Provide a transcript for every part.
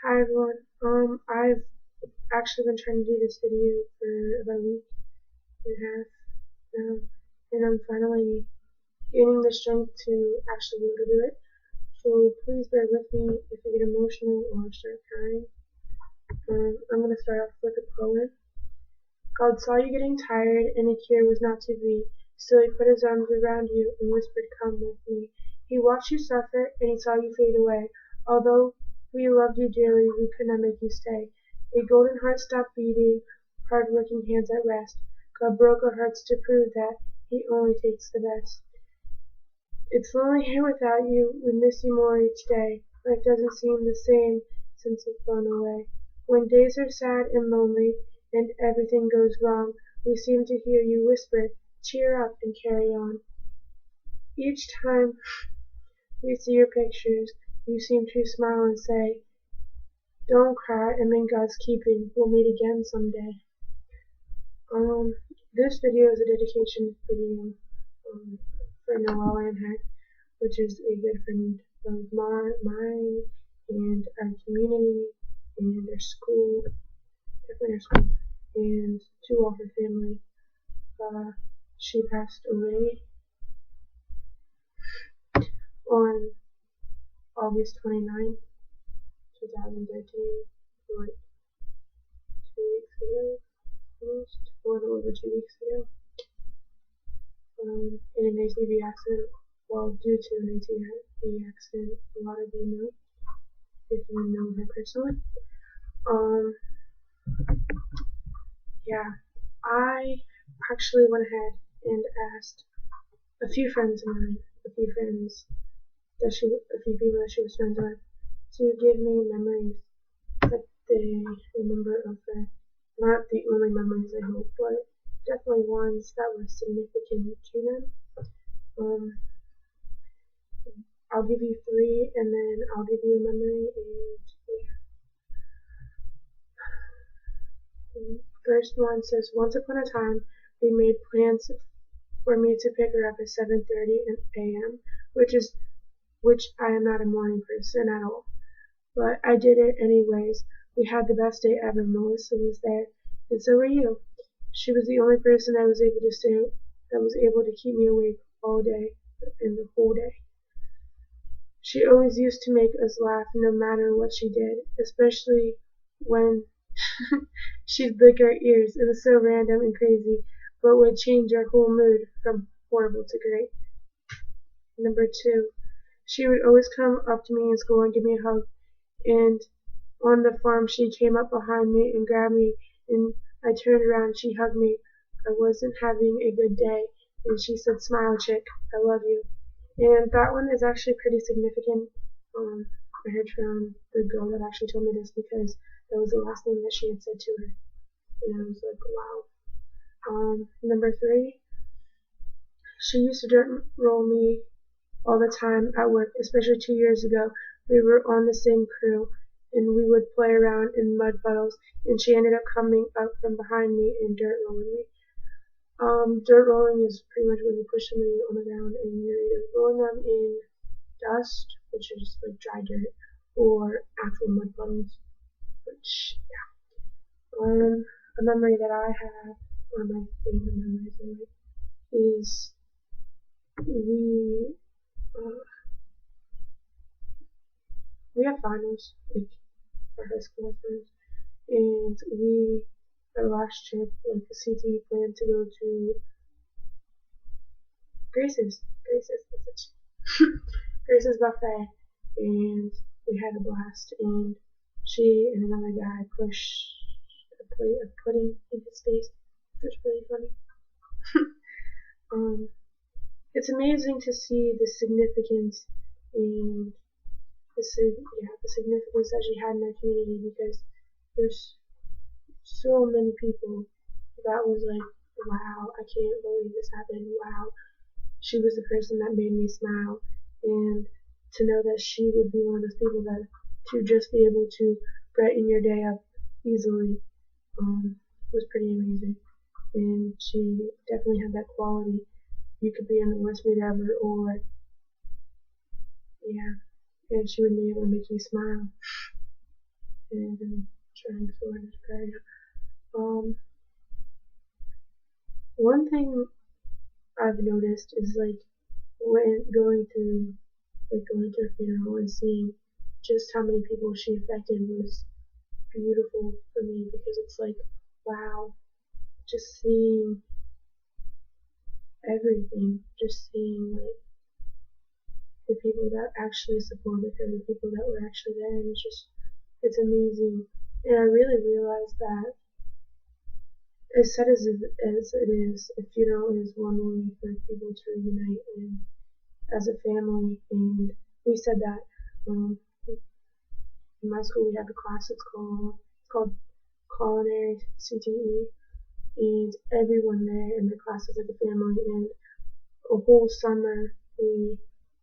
Hi everyone. I've actually been trying to do this video for about a week and a half now, and I'm finally gaining the strength to actually be able to do it. So please bear with me if I get emotional or start crying. I'm gonna start off with a poem. God saw you getting tired, and a cure was not to be. So he put his arms around you and whispered, "Come with me." He watched you suffer, and he saw you fade away. Although we loved you dearly, we could not make you stay. A golden heart stopped beating, hard-working hands at rest. God broke our hearts to prove that he only takes the best. It's lonely here without you. We miss you more each day. Life doesn't seem the same since you've flown away. When days are sad and lonely and everything goes wrong, we seem to hear you whisper, "Cheer up and carry on." Each time we see your pictures, you seem to smile and say, "Don't cry, I'm in God's keeping. We'll meet again someday." Um, this video is a dedication video for Noelle and her, which is a good friend of mine and our community and our school, definitely our school, and to all her family. She passed away on August 29th, 2013, like 2 weeks ago, almost, a little over 2 weeks ago, in an ATV accident. Well, due to an ATV accident, a lot of you know, if you know her personally. Yeah, I actually went ahead and asked a few friends of mine, a few people that she was friends with, to give me memories that they remember of her. Not the only memories, I hope, but definitely ones that were significant to them. I'll give you three, and then I'll give you a memory, and yeah. First one says, "Once upon a time, we made plans for me to pick her up at 7:30 a.m., which I am not a morning person at all. But I did it anyways. We had the best day ever. Melissa was there, and so were you. She was the only person that was able to keep me awake all day and the whole day. She always used to make us laugh no matter what she did, especially when she'd lick our ears. It was so random and crazy, but would change our whole mood from horrible to great." Number two, she would always come up to me in school and give me a hug, and on the farm she came up behind me and grabbed me, and I turned around, she hugged me. I wasn't having a good day, and she said, "Smile, chick, I love you." And that one is actually pretty significant. I heard from the girl that actually told me this because that was the last thing that she had said to her, and I was like, wow. Number three, she used to dirt roll me all the time at work, especially 2 years ago. We were on the same crew, and we would play around in mud puddles, and she ended up coming up from behind me and dirt rolling me. Dirt rolling is pretty much when you push somebody on the ground and you're either rolling them in dust, which is like dry dirt, or actual mud puddles, which, yeah. A memory that I have, one of my favorite memories anyway, is we, uh, we have finals, like, our high school finals, and our last trip, like the CT planned to go to Grace's, Grace's buffet, and we had a blast, and she and another guy pushed a plate of pudding in his face, which was really funny. It's amazing to see the significance and the significance that she had in our community, because there's so many people that was like, wow, I can't believe this happened. Wow, she was the person that made me smile, and to know that she would be one of those people that to just be able to brighten your day up easily was pretty amazing. And she definitely had that quality. You could be in the worst mood ever, or yeah, and she would be able to make you smile. and I'm trying so hard to cry now. One thing I've noticed is like when going through a funeral and seeing just how many people she affected was beautiful for me, because it's like, wow, just seeing everything, just seeing like the people that actually supported her, the people that were actually there, and it's amazing. And I really realized that as sad as it is, a funeral is one way for people to reunite and as a family. And we said that in my school we have a class it's called culinary CTE, and everyone there in the class is like a family. And a whole summer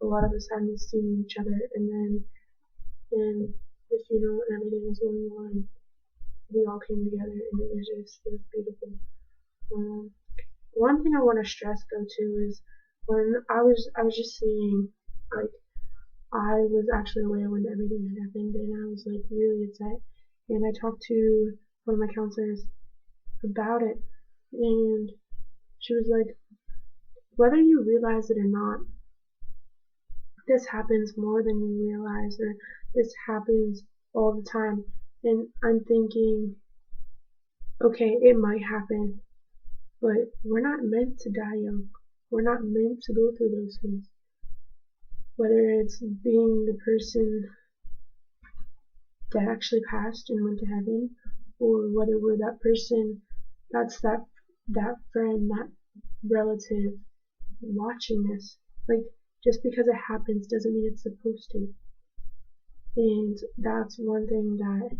a lot of us hadn't seen each other, and then when the funeral and everything was going on, we all came together, and it was beautiful. Um, One thing I want to stress though too is when I was just seeing like I was actually aware when everything had happened, and I was like really upset, and I talked to one of my counselors about it, and she was like, whether you realize it or not, this happens more than you realize, or this happens all the time. And I'm thinking, okay, it might happen, but we're not meant to die young. We're not meant to go through those things. Whether it's being the person that actually passed and went to heaven, or whether we're that person that's that friend, that relative watching this. Like, just because it happens doesn't mean it's supposed to. And that's one thing that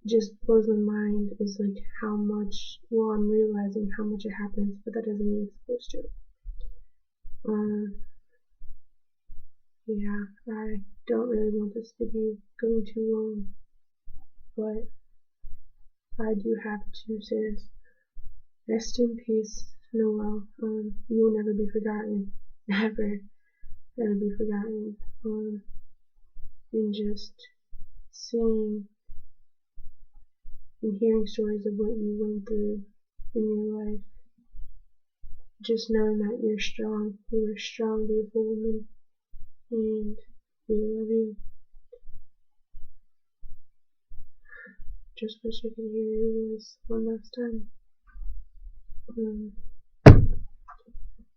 just blows my mind, is like how much, well, I'm realizing how much it happens, but that doesn't mean it's supposed to. Yeah, I don't really want this video going too long, but I do have to say this. Rest in peace, Noelle. You will never be forgotten. Never, never be forgotten. And just seeing and hearing stories of what you went through in your life, just knowing that you're strong, you're a strong, beautiful woman, and we love you. Just wish I could hear your voice one last time.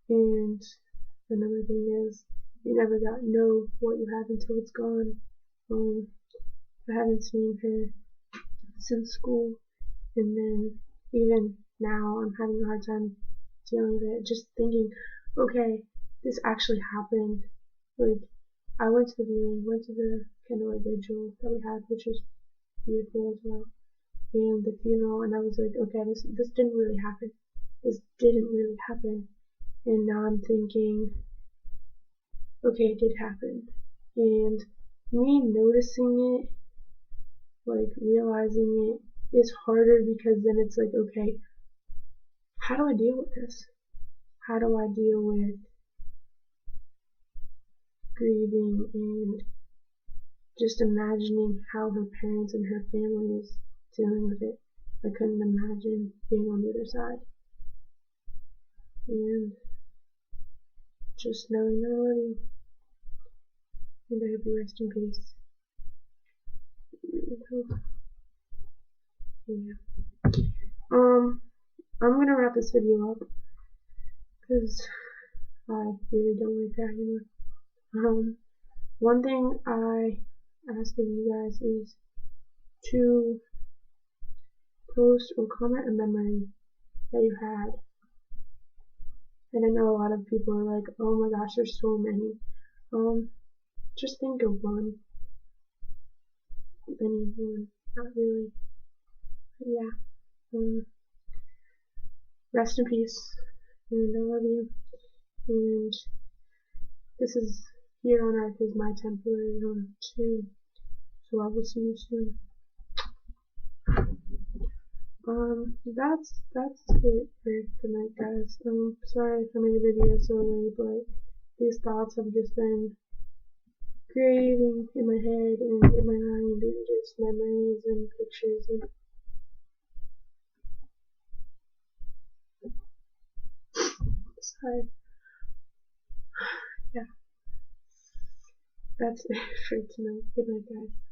And another thing is, you never know what you have until it's gone. I haven't seen her since school, and then even now I'm having a hard time dealing with it. Just thinking, okay, this actually happened. Like, I went to the viewing, went to the candlelight vigil that we had, which was beautiful as well, and the funeral, and I was like, okay, this didn't really happen. This didn't really happen. And now I'm thinking, okay, it did happen. And me noticing it, like realizing it, is harder, because then it's like, okay, how do I deal with this? How do I deal with grieving and just imagining how her parents and her family is dealing with it? I couldn't imagine being on the other side. And just knowing I love you, and I hope you rest in peace. Yeah. I'm gonna wrap this video up, because I really don't like that anymore. One thing I ask of you guys is to post or comment a memory that you had. And I know a lot of people are like, oh my gosh, there's so many. Just think of one. Anyone. Not really. But yeah. Rest in peace. And I love you. And this is, here on earth is my temporary home too. So I will see you soon. That's it for tonight, guys. Sorry if I made a video so late, but these thoughts have just been creating in my head and in my mind and just memories and pictures and sorry. Yeah, that's it for tonight. Good night, guys.